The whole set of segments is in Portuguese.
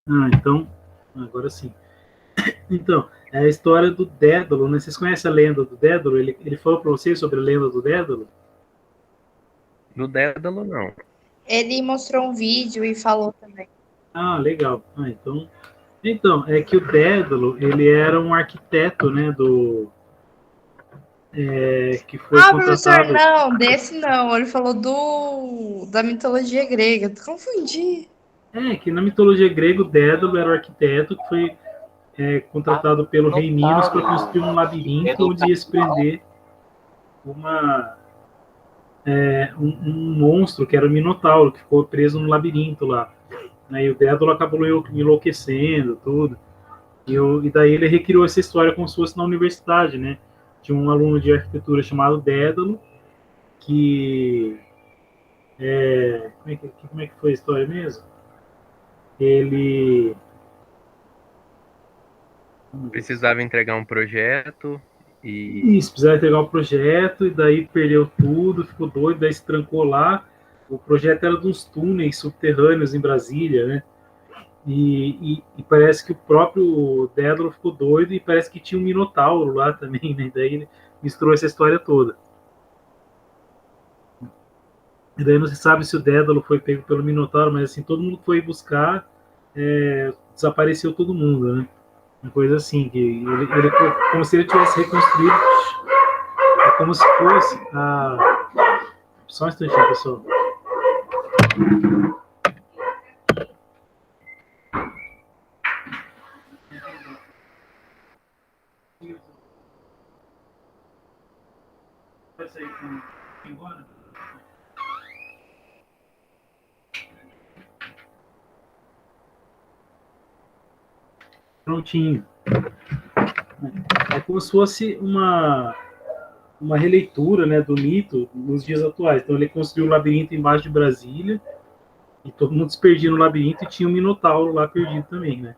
Ah, então, agora sim. Então, é a história do Dédalo, né? Vocês conhecem a lenda do Dédalo? Ele falou para vocês sobre a lenda do Dédalo? Do Dédalo, não. Ele mostrou um vídeo e falou também. Ah, legal. Ah, então, é que o Dédalo, ele era um arquiteto, né, que foi Ah, professor, contratado. não, desse não. Ele falou da mitologia grega. Confundi. Que na mitologia grega, o Dédalo era o arquiteto que foi contratado pelo rei Minos para construir um labirinto onde ia se prender uma, um monstro, que era o Minotauro, que ficou preso no labirinto lá. Né, e o Dédalo acabou enlouquecendo, tudo. E daí ele recriou essa história como se fosse na universidade, né? Tinha um aluno de arquitetura chamado Dédalo, que. Como é que foi a história mesmo? Ele. Precisava entregar um projeto e Isso, precisava entregar o projeto, e daí perdeu tudo, ficou doido, daí se trancou lá. O projeto era dos túneis subterrâneos em Brasília, né? E parece que o próprio Dédalo ficou doido e parece que tinha um Minotauro lá também, né? Daí ele misturou essa história toda. E daí não se sabe se o Dédalo foi pego pelo Minotauro, mas assim, todo mundo foi buscar, desapareceu todo mundo, né? Uma coisa assim, que ele como se ele tivesse reconstruído, é como se fosse a. Só um instantinho, pessoal. Vai sair embora? Prontinho. É como se fosse uma releitura, né, do mito nos dias atuais. Então ele construiu o labirinto embaixo de Brasília e todo mundo se perdia no labirinto e tinha um minotauro lá perdido também, né?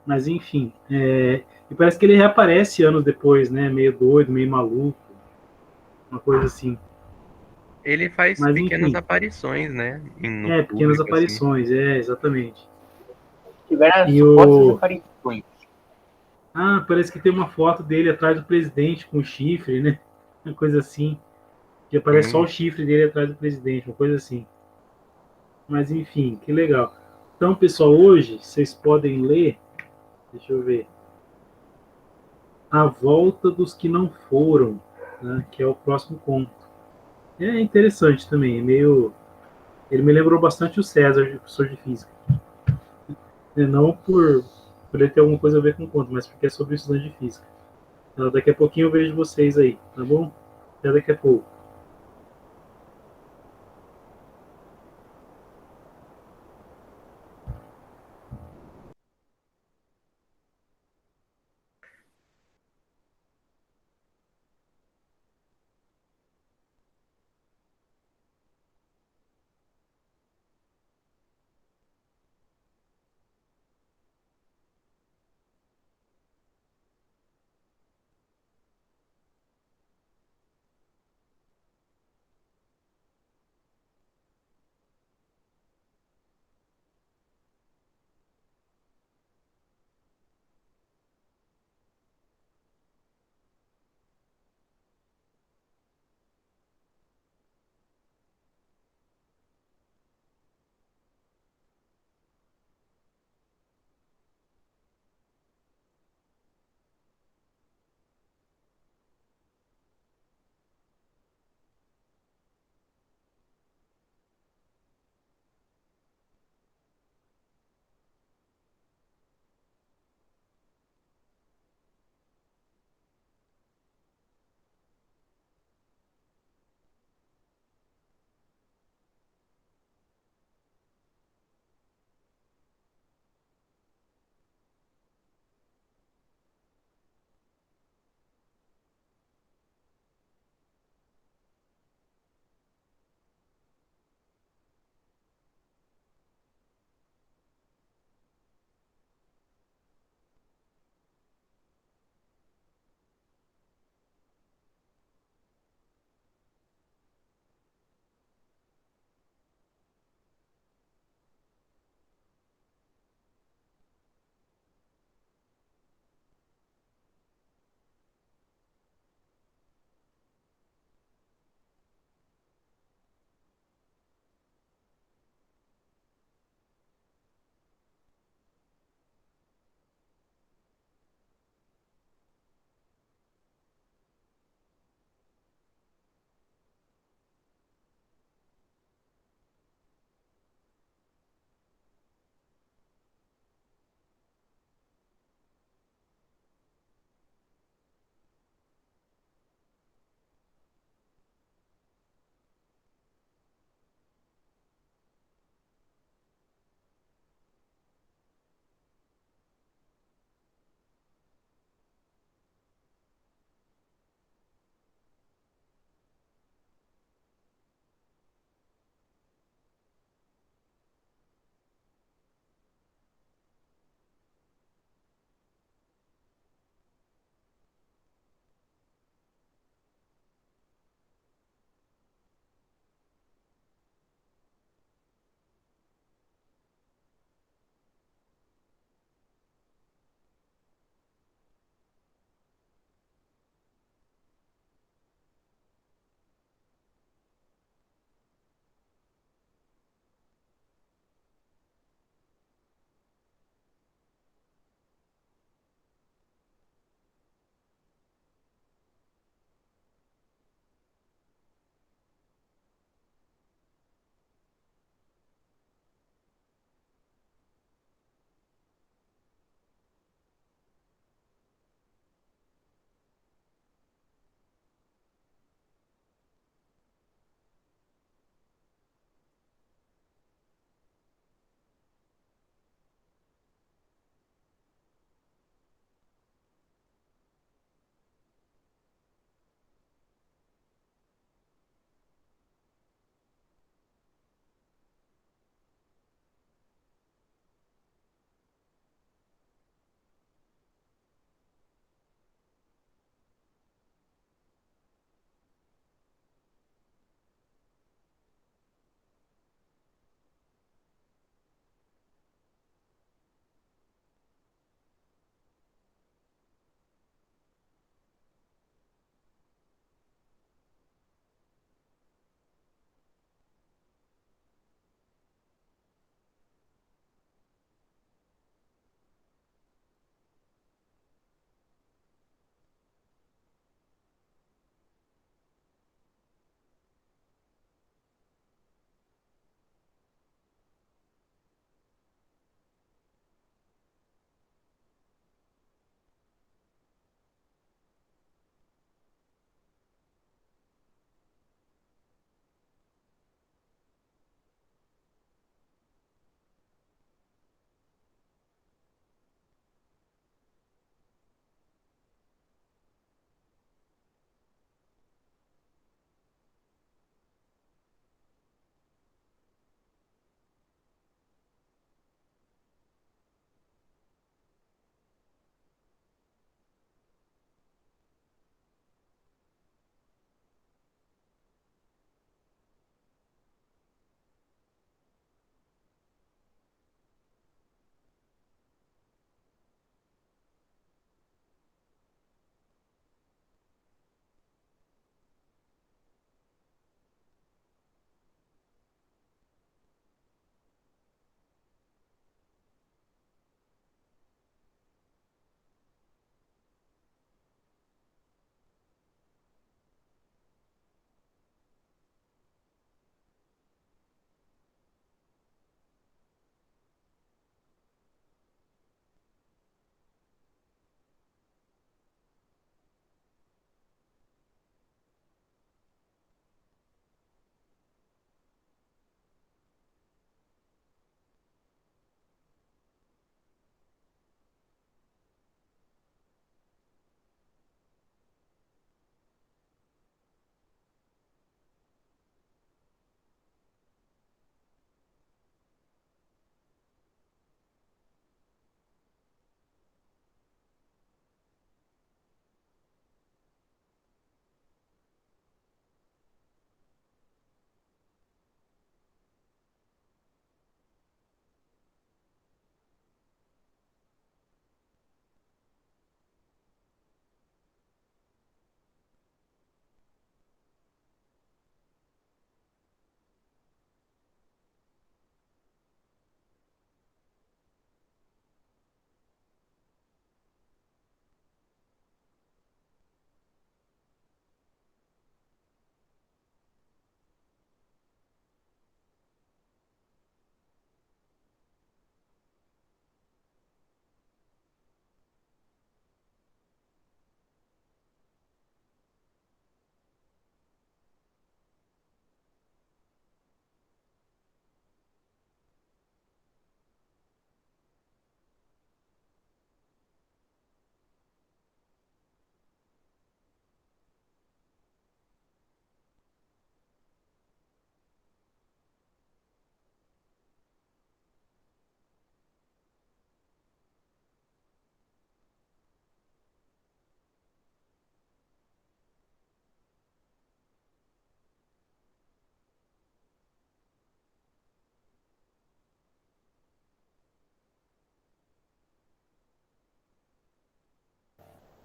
Mas enfim, e parece que ele reaparece anos depois, né? Meio doido, meio maluco, uma coisa assim. ele faz Mas pequenas enfim, aparições, né? No pequenas público, assim. aparições, exatamente. Tiveram E supostas o. aparições. Ah, parece que tem uma foto dele atrás do presidente com o chifre, né? Uma coisa assim. Que aparece só o Sim. chifre dele atrás do presidente, uma coisa assim. Mas enfim, que legal. Então, pessoal, hoje vocês podem ler, deixa eu ver, A Volta dos que Não Foram, né, que é o próximo conto. É interessante também, é meio. Ele me lembrou bastante o César, professor de física. Não por ele ter alguma coisa a ver com conto, mas porque é sobre estudante de física. Então, daqui a pouquinho eu vejo vocês aí, tá bom? Até daqui a pouco.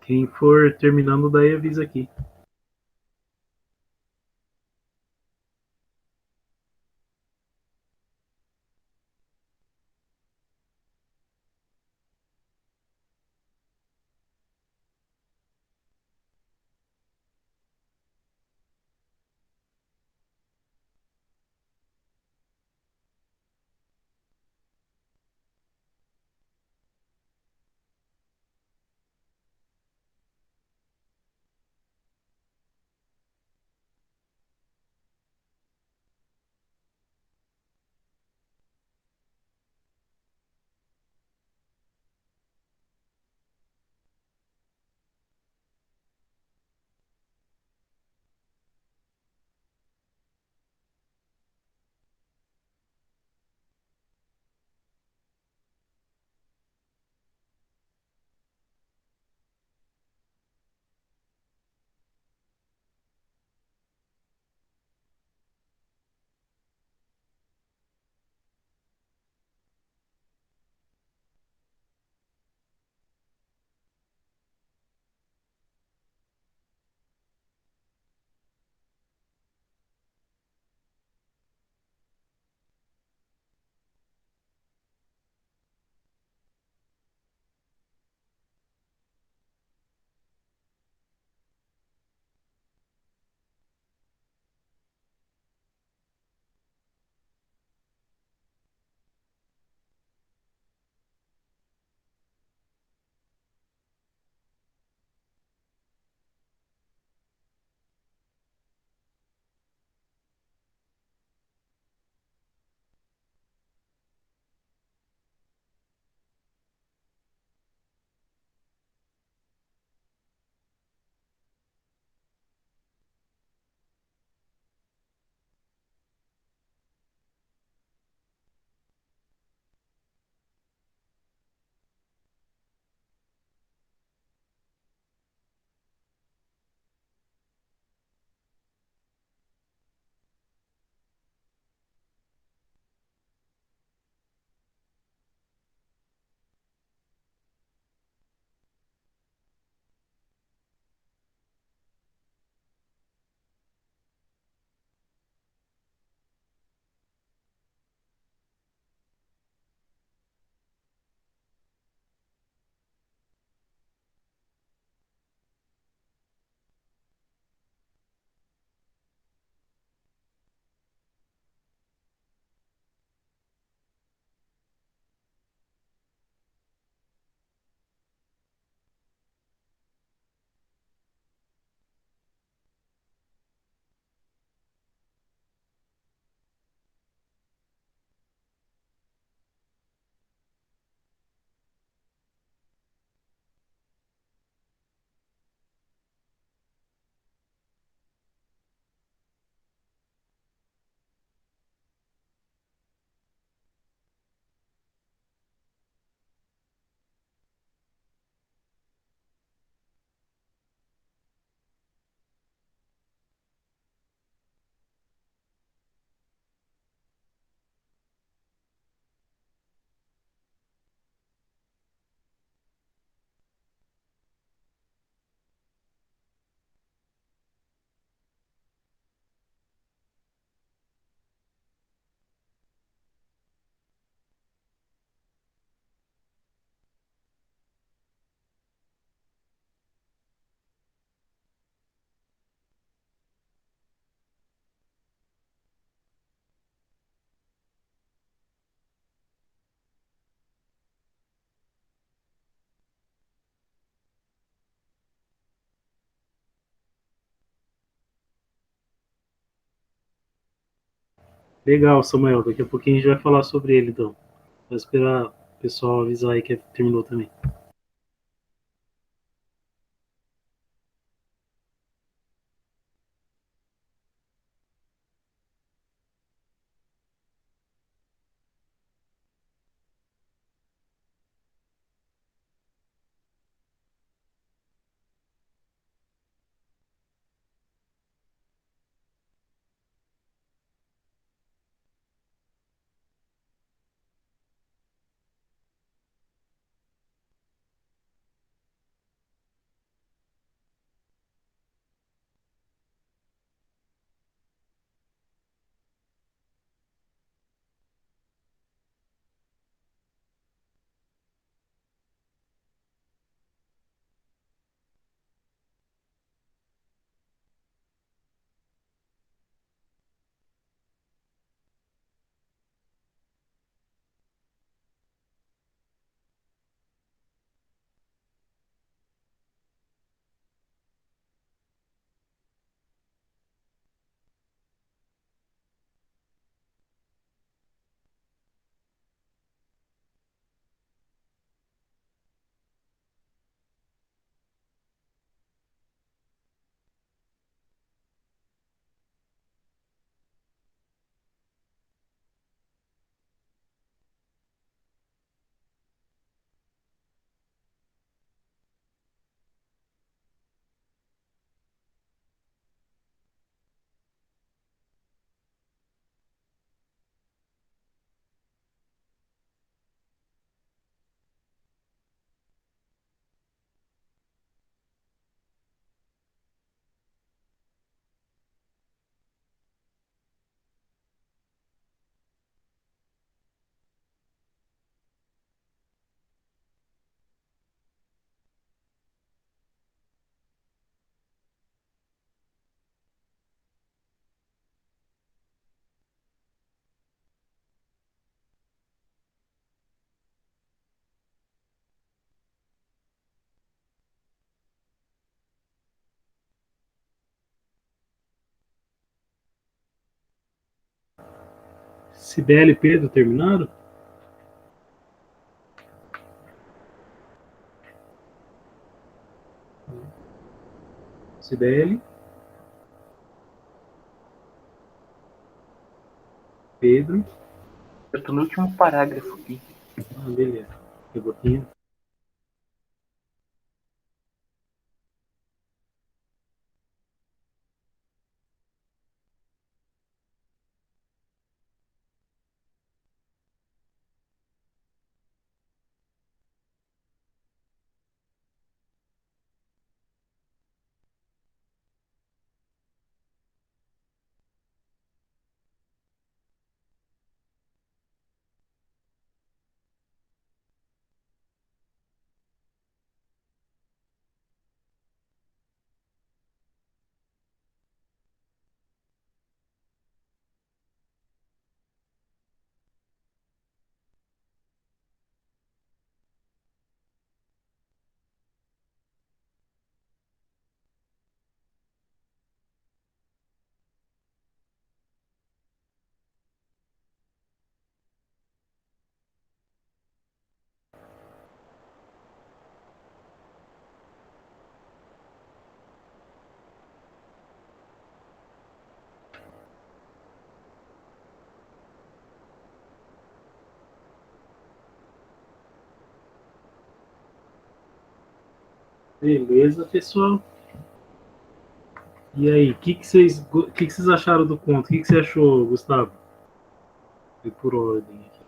Quem for terminando, daí avisa aqui. Legal, Samuel. Daqui a pouquinho a gente vai falar sobre ele, então. Vou esperar o pessoal avisar aí que terminou também. Sibeli e Pedro terminaram? Sibeli? Pedro? Eu tô no último parágrafo aqui. Ah, beleza. Um pouquinho. Beleza, pessoal. E aí, o que vocês acharam do conto? O que você achou, Gustavo? E por ordem aqui.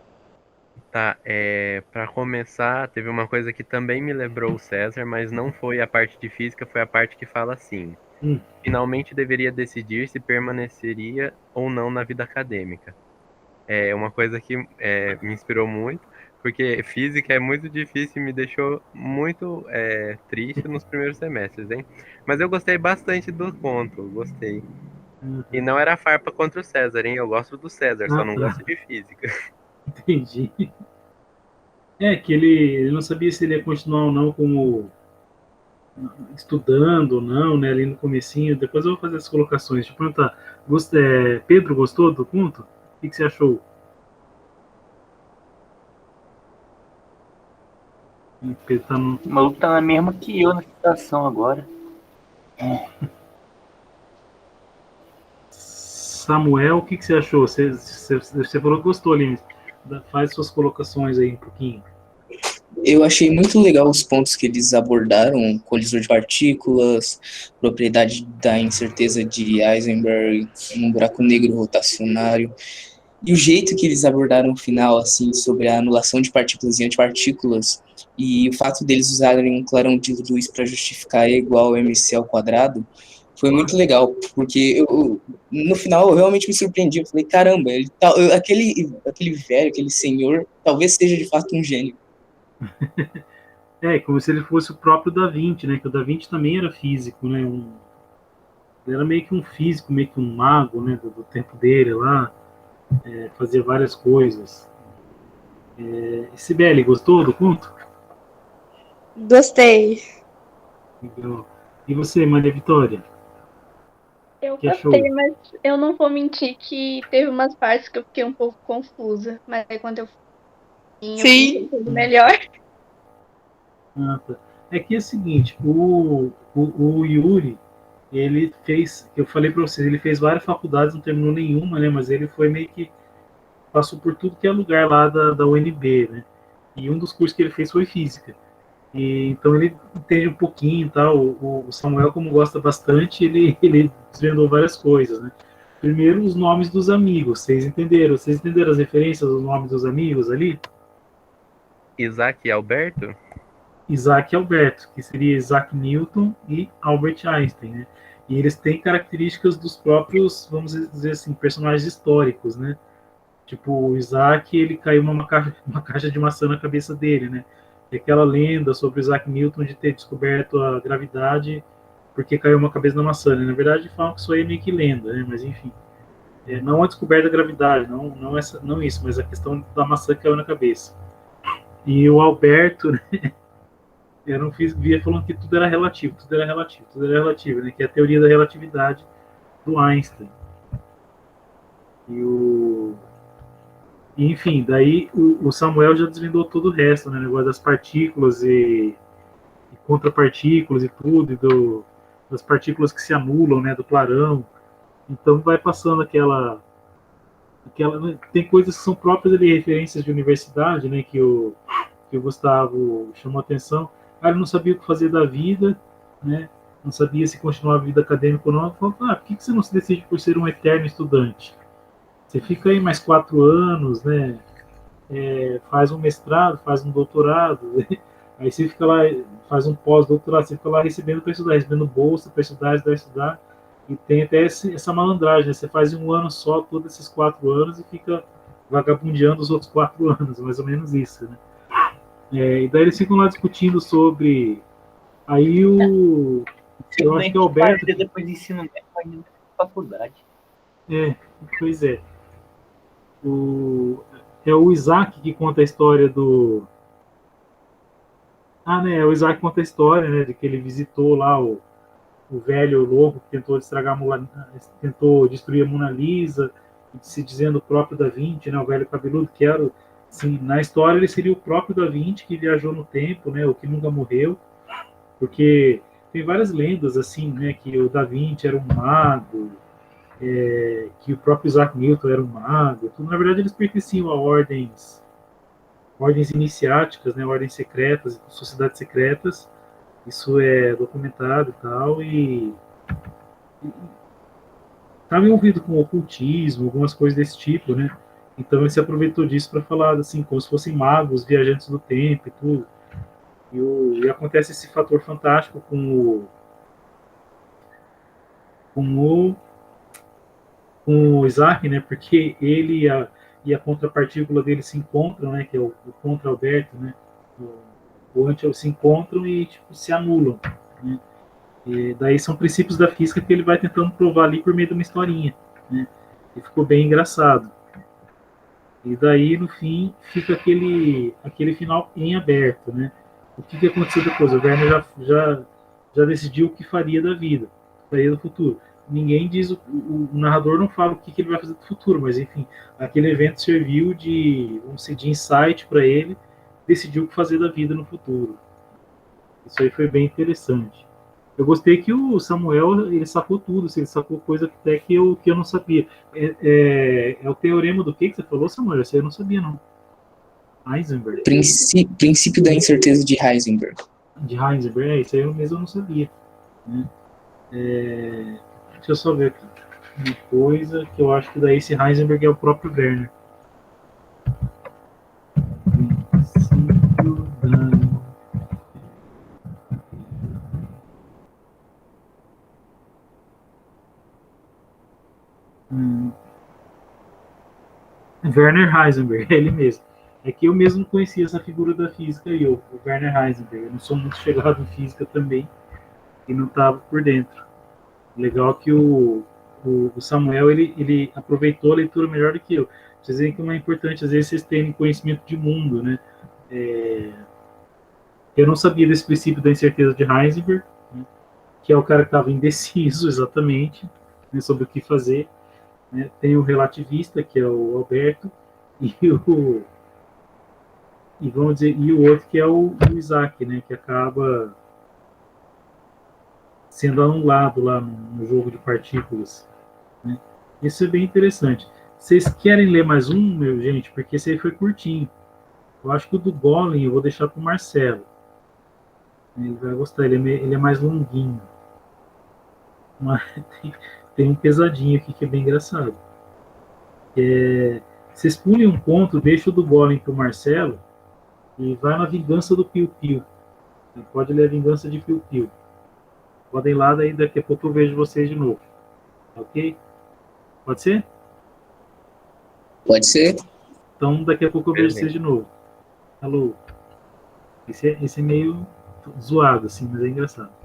Tá, para começar, teve uma coisa que também me lembrou o César, mas não foi a parte de física, foi a parte que fala assim: finalmente deveria decidir se permaneceria ou não na vida acadêmica. É uma coisa que me inspirou muito, porque física é muito difícil e me deixou muito triste nos primeiros semestres, hein? Mas eu gostei bastante do conto, gostei. E não era farpa contra o César, hein? Eu gosto do César, só não gosto de física. Entendi. É que ele não sabia se ele ia continuar ou não como estudando ou não, né? Ali no comecinho. Depois eu vou fazer as colocações. Deixa eu perguntar. Pedro, gostou do conto? O que você achou? Pedro tá no... O maluco tá na mesma que eu na situação agora. Samuel, o que você achou? Você falou que gostou, Lins. Faz suas colocações aí um pouquinho. Eu achei muito legal os pontos que eles abordaram, colisor de partículas, propriedade da incerteza de Heisenberg, um buraco negro rotacionário, e o jeito que eles abordaram no final, assim, sobre a anulação de partículas e antipartículas, e o fato deles usarem um clarão de luz para justificar E igual a mc ao quadrado, foi muito legal, porque no final eu realmente me surpreendi, eu falei, caramba, aquele velho, aquele senhor, talvez seja de fato um gênio. Como se ele fosse o próprio Da Vinci, né? Que o Da Vinci também era físico, né? Ele era meio que um físico, meio que um mago, né? Do tempo dele lá, fazia várias coisas. Sibeli, gostou do conto? Gostei. Legal. E você, Maria Vitória? Eu gostei, mas eu não vou mentir que teve umas partes que eu fiquei um pouco confusa. Mas aí quando eu fui tudo melhor. Ah, tá. É que é o seguinte, o Yuri, ele fez, eu falei para vocês, ele fez várias faculdades, não terminou nenhuma, né? Mas ele foi meio que passou por tudo que é lugar lá da UNB, né? E um dos cursos que ele fez foi física. E, então ele entende um pouquinho e tal. O Samuel, como gosta bastante, ele desvendou várias coisas, né? Primeiro, os nomes dos amigos. Vocês entenderam? Vocês entenderam as referências dos nomes dos amigos ali? Isaac e Alberto? Isaac e Alberto, que seria Isaac Newton e Albert Einstein, né? E eles têm características dos próprios, vamos dizer assim, personagens históricos, né? Tipo, o Isaac, ele caiu uma caixa de maçã na cabeça dele, né? E aquela lenda sobre o Isaac Newton de ter descoberto a gravidade porque caiu uma cabeça na maçã, né? Na verdade, falam que isso aí é meio que lenda, né? Mas enfim, não a descoberta da gravidade, não isso, mas a questão da maçã que caiu na cabeça. E o Alberto, né? Eu não via falando que tudo era relativo, né? Que é a teoria da relatividade do Einstein. E enfim, daí o Samuel já desvendou todo o resto, né? O negócio das partículas e contrapartículas e tudo, das partículas que se anulam, né? Do clarão. Então vai passando aquela, tem coisas que são próprias de referências de universidade, né? Que o Gustavo chamou atenção. Ah, ele não sabia o que fazer da vida, né? Não sabia se continuava a vida acadêmica ou não. Falou, por que você não se decide por ser um eterno estudante? Você fica aí mais 4 anos, né? Faz um mestrado, faz um doutorado, aí você fica lá, faz um pós-doutorado, você fica lá recebendo para estudar, recebendo bolsa para estudar, e tem até essa malandragem, né? Você faz em um ano só todos esses 4 anos e fica vagabundeando os outros 4 anos, mais ou menos isso, né? E daí eles ficam lá discutindo sobre. Aí eu acho que é o Alberto. Depois de ensino médio, ainda na faculdade. É, pois é. É o Isaac que conta a história do. Ah, né? O Isaac conta a história, né? De que ele visitou lá o velho louco que tentou tentou destruir a Mona Lisa, se dizendo o próprio Da Vinci, né? O velho cabeludo, que era, assim, na história ele seria o próprio Da Vinci que viajou no tempo, né? O que nunca morreu, porque tem várias lendas assim, né? Que o Da Vinci era um mago, que o próprio Isaac Newton era um mago. Tudo, na verdade, eles pertenciam a ordens iniciáticas, né? Ordens secretas, sociedades secretas. Isso é documentado e tal, e estava envolvido com ocultismo, algumas coisas desse tipo, né? Então ele se aproveitou disso para falar assim, como se fossem magos, viajantes do tempo e tudo. E acontece esse fator fantástico com o, com o Isaac, né? Porque ele e a contrapartícula dele se encontram, né? Que é o contra-Alberto, né? O anti se encontram e tipo, se anulam, né? E daí são princípios da física que ele vai tentando provar ali por meio de uma historinha, né? E ficou bem engraçado. E daí, no fim, fica aquele final em aberto, né? O que aconteceu depois? O Werner já decidiu o que faria da vida, faria do futuro. Ninguém diz, o narrador não fala o que ele vai fazer do futuro, mas enfim, aquele evento serviu vamos dizer, de insight para ele, decidiu o que fazer da vida no futuro. Isso aí foi bem interessante. Eu gostei que o Samuel ele sacou tudo, assim, ele sacou coisa até que eu não sabia. É o teorema do que você falou, Samuel? Isso aí eu não sabia, não. Heisenberg. Princípio da incerteza de Heisenberg. De Heisenberg, isso aí eu não sabia. Né? Deixa eu só ver aqui. Uma coisa que eu acho que daí esse Heisenberg é o próprio Werner. Princípio da Werner Heisenberg, é ele mesmo. É que eu mesmo conhecia essa figura da física e o Werner Heisenberg. Eu não sou muito chegado em física também e não estava por dentro. Legal que o Samuel ele aproveitou a leitura melhor do que eu. Vocês veem que é importante, às vezes, vocês terem conhecimento de mundo, né? Eu não sabia desse princípio da incerteza de Heisenberg, né? Que é o cara que estava indeciso exatamente, né, sobre o que fazer. Né? Tem o relativista, que é o Alberto, e vamos dizer, e o outro que é o Isaac, né, que acaba sendo anulado lá no jogo de partículas. Né? Isso é bem interessante. Vocês querem ler mais um, meu gente? Porque esse aí foi curtinho. Eu acho que o do Golem eu vou deixar para o Marcelo. Ele vai gostar, ele é mais longuinho. Mas tem um pesadinho aqui que é bem engraçado. Vocês pulem um ponto, deixa o do Golem para o Marcelo e vai na Vingança do Piu Piu. Pode ler a Vingança de Piu Piu. Podem ir lá, daí daqui a pouco eu vejo vocês de novo. Ok? Pode ser? Pode ser? Então daqui a pouco eu vejo vocês de novo. Alô? Esse é meio zoado, assim, mas é engraçado.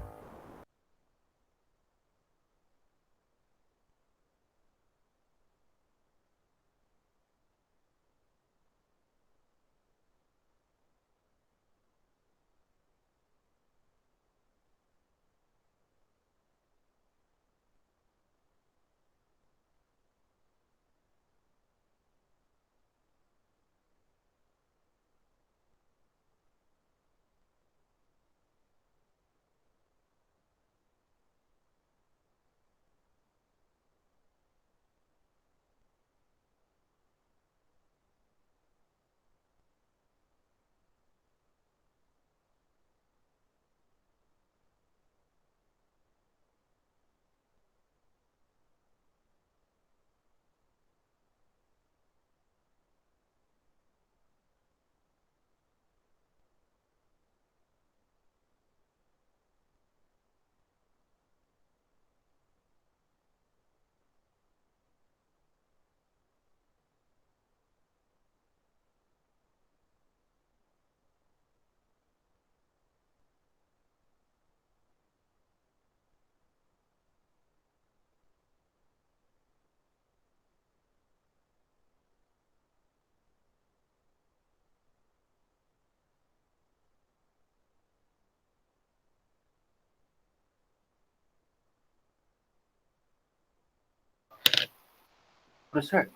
Professor,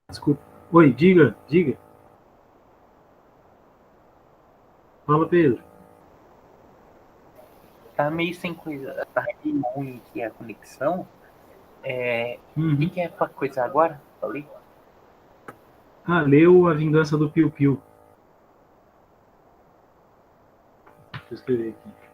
Desculpa. Oi, diga. Fala, Pedro. tá meio sem coisa. Tá meio ruim aqui a conexão. O que é pra coisa agora? Falei. Leu A Vingança do Piu Piu. Deixa eu escrever aqui.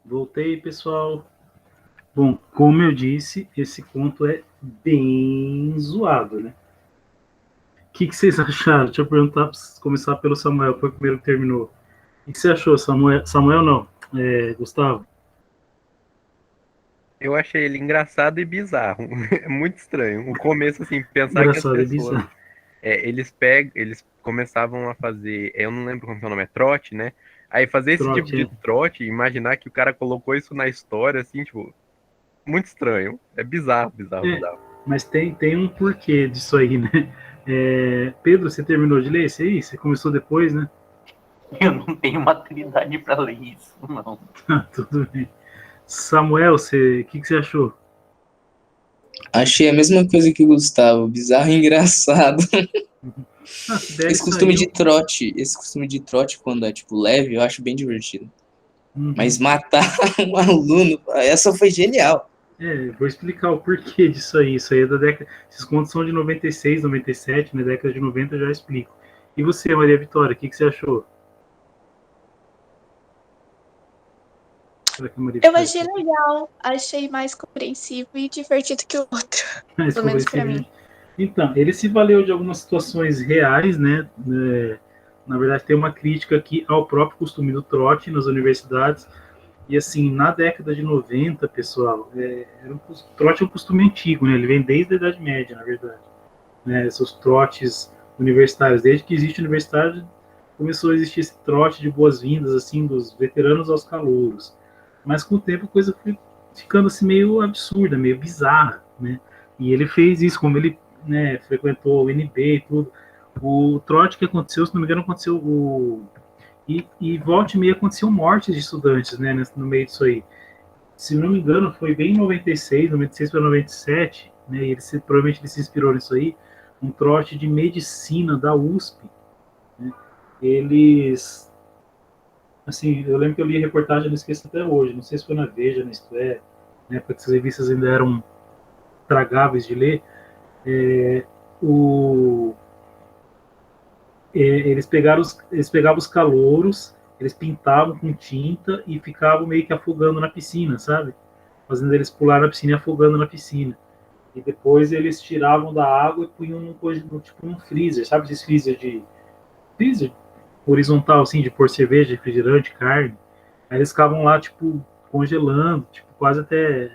Voltei, pessoal. Bom, como eu disse, esse conto é bem zoado, né? O que vocês acharam? Deixa eu perguntar, começar pelo Samuel, que foi o primeiro que terminou. O que você achou, Samuel? Samuel não, Gustavo? Eu achei ele engraçado e bizarro. É muito estranho. O começo, assim, pensar que as Engraçado, é pessoas. bizarro. Eles começavam a fazer. Eu não lembro como que é o nome, é trote, né? Aí fazer esse tipo Trote, de trote, imaginar que o cara colocou isso na história, assim, tipo, muito estranho. É bizarro, bizarro, bizarro. Mas tem um porquê disso aí, né? Pedro, você terminou de ler esse aí? Você começou depois, né? Eu não tenho maturidade para ler isso, não. Tudo bem. Samuel, o que você achou? Achei a mesma coisa que o Gustavo, bizarro e engraçado. Esse costume de trote, quando é, tipo, leve, eu acho bem divertido. Mas matar um aluno, essa foi genial. Vou explicar o porquê disso aí. Isso aí é da década. Esses contos são de 96, 97, na década de 90 eu já explico. E você, Maria Vitória, o que você achou? Eu achei legal, achei mais compreensivo e divertido que o outro, pelo menos pra mim. Então, ele se valeu de algumas situações reais, né? Na verdade, tem uma crítica aqui ao próprio costume do trote nas universidades. E assim, na década de 90, pessoal, trote é um costume antigo, né? Ele vem desde a Idade Média, na verdade. Né? Esses trotes universitários, desde que existe universidade, começou a existir esse trote de boas-vindas, assim, dos veteranos aos calouros. Mas com o tempo a coisa foi ficando assim meio absurda, meio bizarra, né? E ele fez isso, como ele, né, frequentou o NB e tudo. O trote que aconteceu, se não me engano, aconteceu e volta e meia aconteciam mortes de estudantes, né, no meio disso aí. Se não me engano, foi bem em 96 para 97, né, e provavelmente ele se inspirou nisso aí, um trote de medicina da USP. Né, eles, assim, eu lembro que eu li a reportagem, não esqueço até hoje, não sei se foi na Veja, na Isto É, né, porque essas revistas ainda eram tragáveis de ler, o eles pegavam os calouros, eles pintavam com tinta e ficavam meio que afogando na piscina, sabe? Fazendo eles pular na piscina e afogando na piscina. E depois eles tiravam da água e punham tipo num freezer, sabe? Esses freezer horizontal, assim, de pôr cerveja, refrigerante, carne. Aí eles ficavam lá, tipo, congelando, tipo, quase até.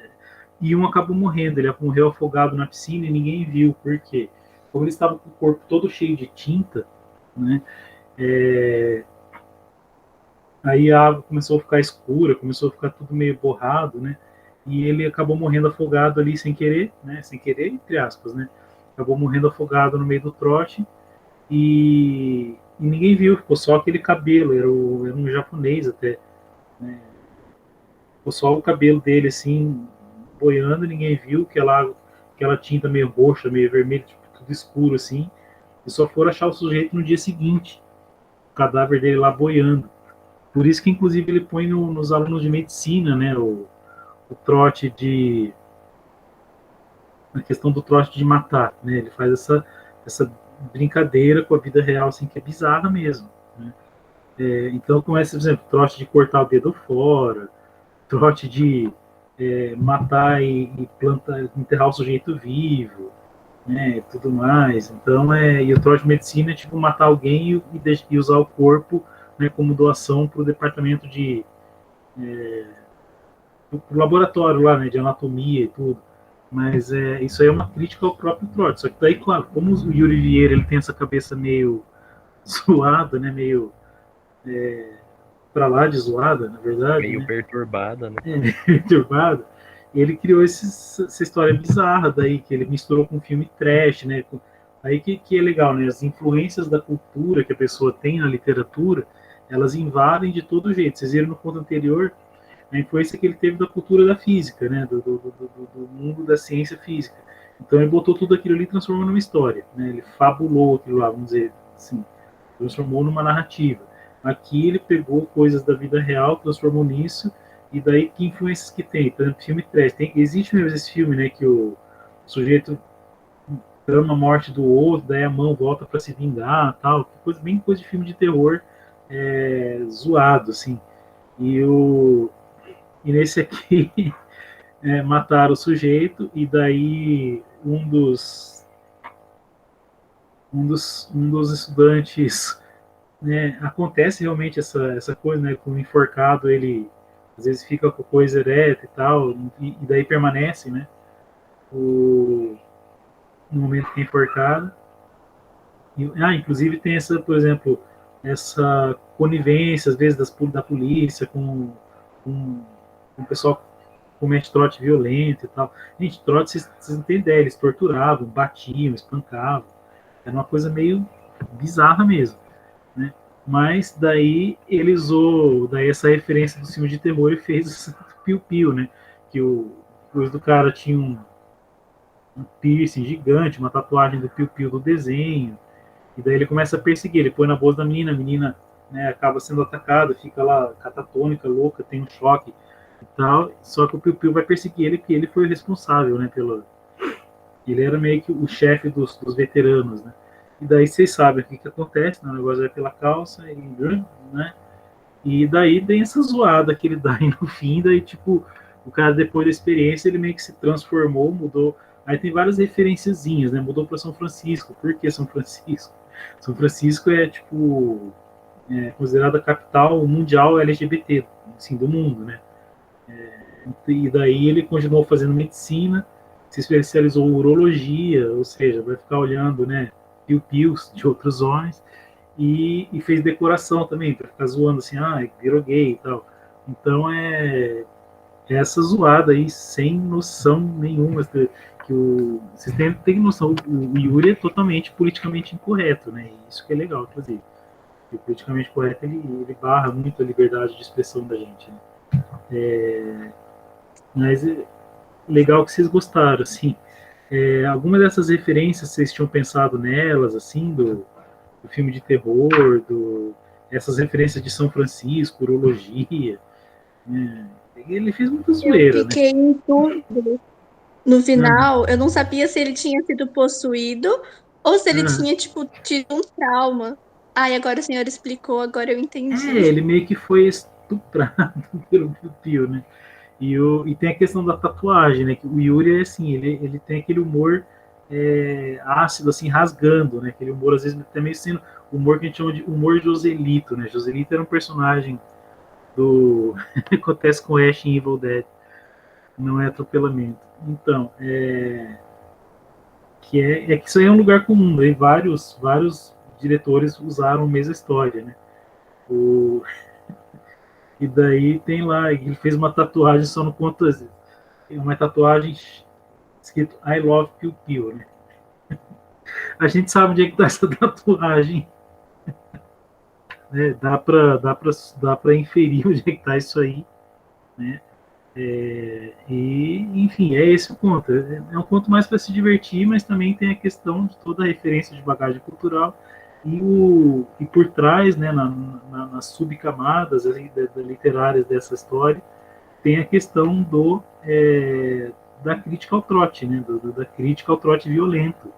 E um acabou morrendo, ele morreu afogado na piscina e ninguém viu, por quê? Como ele estava com o corpo todo cheio de tinta, né? Aí a água começou a ficar escura, começou a ficar tudo meio borrado, né? E ele acabou morrendo afogado ali sem querer, né? Sem querer, entre aspas, né? Acabou morrendo afogado no meio do trote e ninguém viu, ficou só aquele cabelo, era um japonês até, né? Ficou só o cabelo dele assim, boiando, ninguém viu, aquela tinta meio roxa, meio vermelha, tipo, tudo escuro assim, e só foram achar o sujeito no dia seguinte, o cadáver dele lá boiando. Por isso que, inclusive, ele põe nos alunos de medicina, né, o trote a questão do trote de matar, né, ele faz essa brincadeira com a vida real, assim, que é bizarra mesmo, né. Então começa, por exemplo, trote de cortar o dedo fora, trote de matar e enterrar o sujeito vivo, né, tudo mais. Então, e o trote de medicina é tipo matar alguém e usar o corpo, né, como doação para o departamento pro laboratório lá, né, de anatomia e tudo. Mas isso aí é uma crítica ao próprio trote. Só que daí, claro, como o Yuri Vieira ele tem essa cabeça meio zoada, né, meio para lá de zoada, na verdade. Meio né? perturbada, né? Meio perturbada. Ele criou essa história bizarra daí, que ele misturou com filme trash, né? Aí que é legal, né? As influências da cultura que a pessoa tem na literatura, elas invadem de todo jeito. Vocês viram no conto anterior a influência que ele teve da cultura da física, né? Do mundo da ciência física. Então ele botou tudo aquilo ali e transformou numa história, né? Ele fabulou aquilo lá, vamos dizer assim, transformou numa narrativa. Aqui ele pegou coisas da vida real, transformou nisso, e daí que influências que tem? Por exemplo, filme trash. Existe mesmo esse filme, né, que o sujeito trama a morte do outro, daí a mão volta para se vingar, tal, bem coisa de filme de terror zoado, assim. E E nesse aqui, mataram o sujeito, e daí um dos estudantes, né, acontece realmente essa coisa, né, com o enforcado, ele às vezes fica com a coisa ereta e tal, e daí permanece, né, no momento que é enforcado. Inclusive tem essa, por exemplo, essa conivência, às vezes, da polícia com o pessoal que comete trote violento e tal. Gente, trote, vocês não têm ideia, eles torturavam, batiam, espancavam. Era uma coisa meio bizarra mesmo, né? Mas daí ele usou essa referência do filme de terror e fez o piu-piu, né? Que o do cara tinha um piercing gigante, uma tatuagem do piu-piu do desenho, e daí ele começa a perseguir, ele põe na bolsa da menina, a menina, né, acaba sendo atacada, fica lá catatônica, louca, tem um choque e tal, só que o piu-piu vai perseguir ele, porque ele foi o responsável, né, ele era meio que o chefe dos veteranos, né. E daí vocês sabem o que acontece, né? O negócio vai pela calça, né? E daí tem essa zoada que ele dá aí no fim, daí tipo, o cara depois da experiência, ele meio que se transformou, mudou. Aí tem várias referenciazinhas, né? Mudou para São Francisco. Por que São Francisco? São Francisco é tipo considerada a capital mundial LGBT, assim, do mundo, né? E daí ele continuou fazendo medicina, se especializou em urologia, ou seja, vai ficar olhando, né, piu-pius de outros homens, e fez decoração também, para ficar zoando assim, virou gay e tal. Então essa zoada aí, sem noção nenhuma, que vocês têm noção, o Yuri é totalmente politicamente incorreto, né? E isso que é legal, inclusive. O politicamente correto, ele barra muito a liberdade de expressão da gente, né? Mas legal que vocês gostaram, assim. Algumas dessas referências, vocês tinham pensado nelas, assim, do filme de terror, essas referências de São Francisco, urologia, né? Ele fez muita zoeira, eu fiquei em dúvida. No final, eu não sabia se ele tinha sido possuído ou se ele tinha, tipo, tido um trauma. Agora o senhor explicou, agora eu entendi. Ele meio que foi estuprado pelo Piu-Piu, né? E tem a questão da tatuagem, né? Que o Yuri é assim, ele tem aquele humor ácido, assim, rasgando, né? Aquele humor, às vezes, também sendo humor que a gente chama de humor Joselito, né? Joselito era um personagem do... acontece com Ash em Evil Dead. Não é atropelamento. Então, que isso aí é um lugar comum, né? Vários diretores usaram a mesma história, né? E daí tem lá, ele fez uma tatuagem, só não conta, uma tatuagem escrito I love Piu Piu, né? A gente sabe onde é que tá essa tatuagem, né? Dá pra inferir onde é que tá isso aí, né? E, enfim, é esse o conto. É um conto mais para se divertir, mas também tem a questão de toda a referência de bagagem cultural e por trás, né, nas subcamadas literárias dessa história, tem a questão da crítica ao trote, né, da crítica ao trote violento.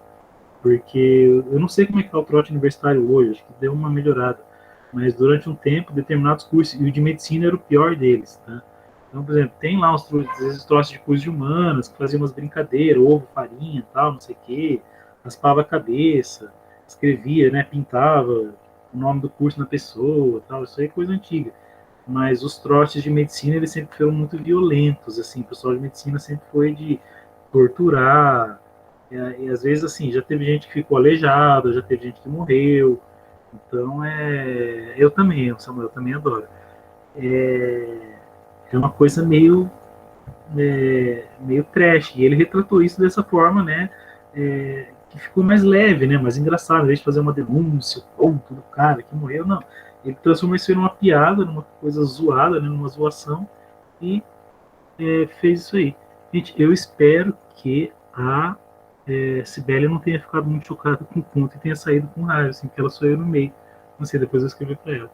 Porque eu não sei como é que está o trote universitário hoje, acho que deu uma melhorada, mas durante um tempo, determinados cursos, e o de medicina era o pior deles, tá? Então, por exemplo, tem lá uns troços de curso de humanas, que faziam umas brincadeiras, ovo, farinha, tal, não sei o quê, raspava a cabeça, escrevia, né, pintava o nome do curso na pessoa, tal, isso aí é coisa antiga. Mas os trotes de medicina, eles sempre foram muito violentos, assim, o pessoal de medicina sempre foi de torturar, e às vezes, assim, já teve gente que ficou aleijada, já teve gente que morreu, então eu também, Samuel, eu também adoro. É uma coisa meio trash, e ele retratou isso dessa forma, né, que ficou mais leve, né, mais engraçado, ao invés de fazer uma denúncia, o ponto do cara que morreu, não, ele transformou isso numa piada, numa coisa zoada, né, numa zoação, e fez isso aí. Gente, eu espero que a Cibele não tenha ficado muito chocada com o conto e tenha saído com raiva, assim, que ela só eu no meio, não sei, depois eu escrevi para ela,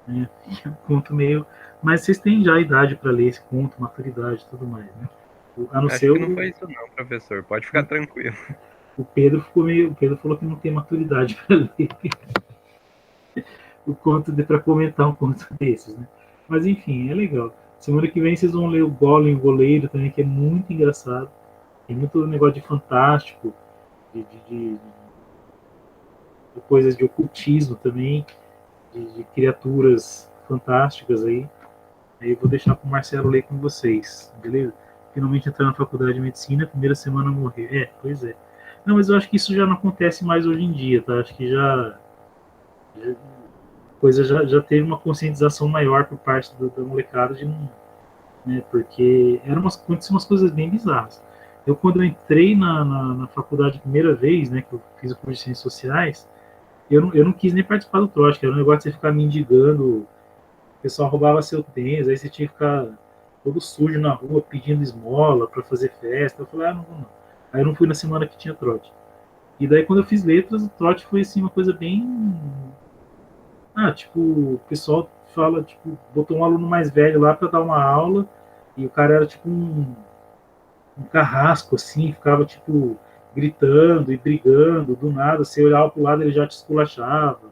né, um conto meio... Mas vocês têm já a idade para ler esse conto, maturidade e tudo mais, né? A não ser que não foi isso não, professor. Pode ficar tranquilo. O Pedro falou que não tem maturidade para ler o conto para comentar um conto desses, né? Mas enfim, é legal. Semana que vem vocês vão ler o Golem, o Goleiro também, que é muito engraçado. Tem muito negócio de fantástico, de coisas de ocultismo também, de criaturas fantásticas aí. Aí eu vou deixar para o Marcelo ler com vocês, beleza? Finalmente entrar na faculdade de medicina, primeira semana morrer. Pois é. Não, mas eu acho que isso já não acontece mais hoje em dia, tá? Acho que já coisa já teve uma conscientização maior por parte da molecada de não, né? Porque aconteciam umas coisas bem bizarras. Eu, quando eu entrei na faculdade a primeira vez, né, que eu fiz o curso de Ciências Sociais, eu não quis nem participar do trote, que era um negócio de você ficar mendigando, o pessoal roubava seu tênis, aí você tinha que ficar todo sujo na rua pedindo esmola para fazer festa. Eu falei, não vou não. Aí eu não fui na semana que tinha trote. E daí, quando eu fiz letras, o trote foi assim uma coisa bem. Tipo, o pessoal fala, tipo, botou um aluno mais velho lá para dar uma aula, e o cara era tipo um carrasco, assim, ficava tipo gritando e brigando, do nada, você olhava pro lado ele já te esculachava.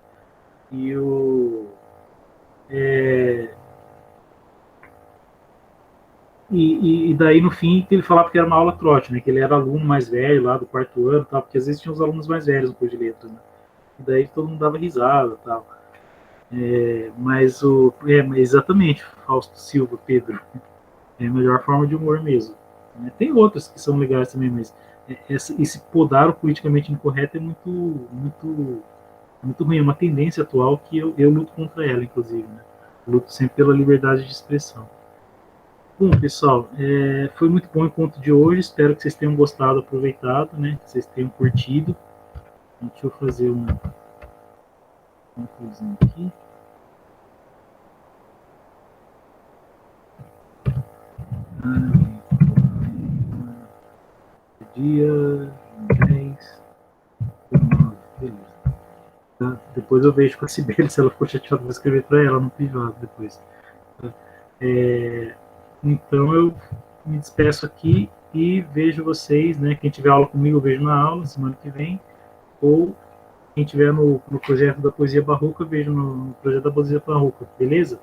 E o. E daí, no fim, ele falava que era uma aula trote, né? Que ele era aluno mais velho lá do quarto ano, tal, porque às vezes tinha os alunos mais velhos no curso de letras, né? E daí todo mundo dava risada, tal. Mas exatamente, Fausto Silva, Pedro, é a melhor forma de humor mesmo. Tem outras que são legais também, mas esse podar o politicamente incorreto é muito, muito, muito ruim. É uma tendência atual que eu luto contra ela, inclusive, né? Luto sempre pela liberdade de expressão. Bom, pessoal, foi muito bom o encontro de hoje. Espero que vocês tenham gostado, aproveitado, né? Que vocês tenham curtido. Deixa eu fazer uma coisinha aqui. Dia 10 do 9, beleza. Tá? Depois eu vejo com a Sibeli se ela ficou chateada, vou escrever para ela no privado depois. Tá? Então eu me despeço aqui e vejo vocês, né? Quem tiver aula comigo, eu vejo na aula semana que vem, ou quem tiver no projeto da Poesia Barroca, eu vejo no projeto da Poesia Barroca, beleza?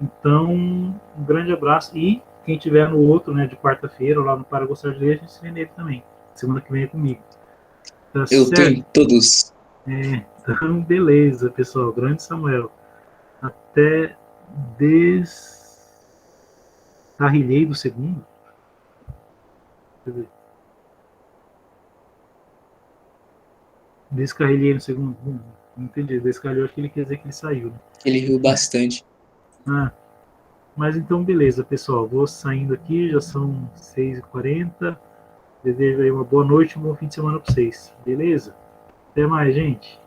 Então, um grande abraço, e quem tiver no outro, né, de quarta-feira, lá no Para Gostar de Ler, a gente se vê nele também. Semana que vem é comigo. Tá Eu certo? tô em todos. Então, beleza, pessoal. Grande Samuel. Até descarrilhei do segundo. Deixa eu ver. Descarrilhei no segundo. Não entendi. Descarrilhou, acho que ele quer dizer que ele saiu, né? Ele riu bastante. Mas então, beleza, pessoal. Vou saindo aqui, já são 6h40. Desejo aí uma boa noite e um bom fim de semana para vocês. Beleza? Até mais, gente.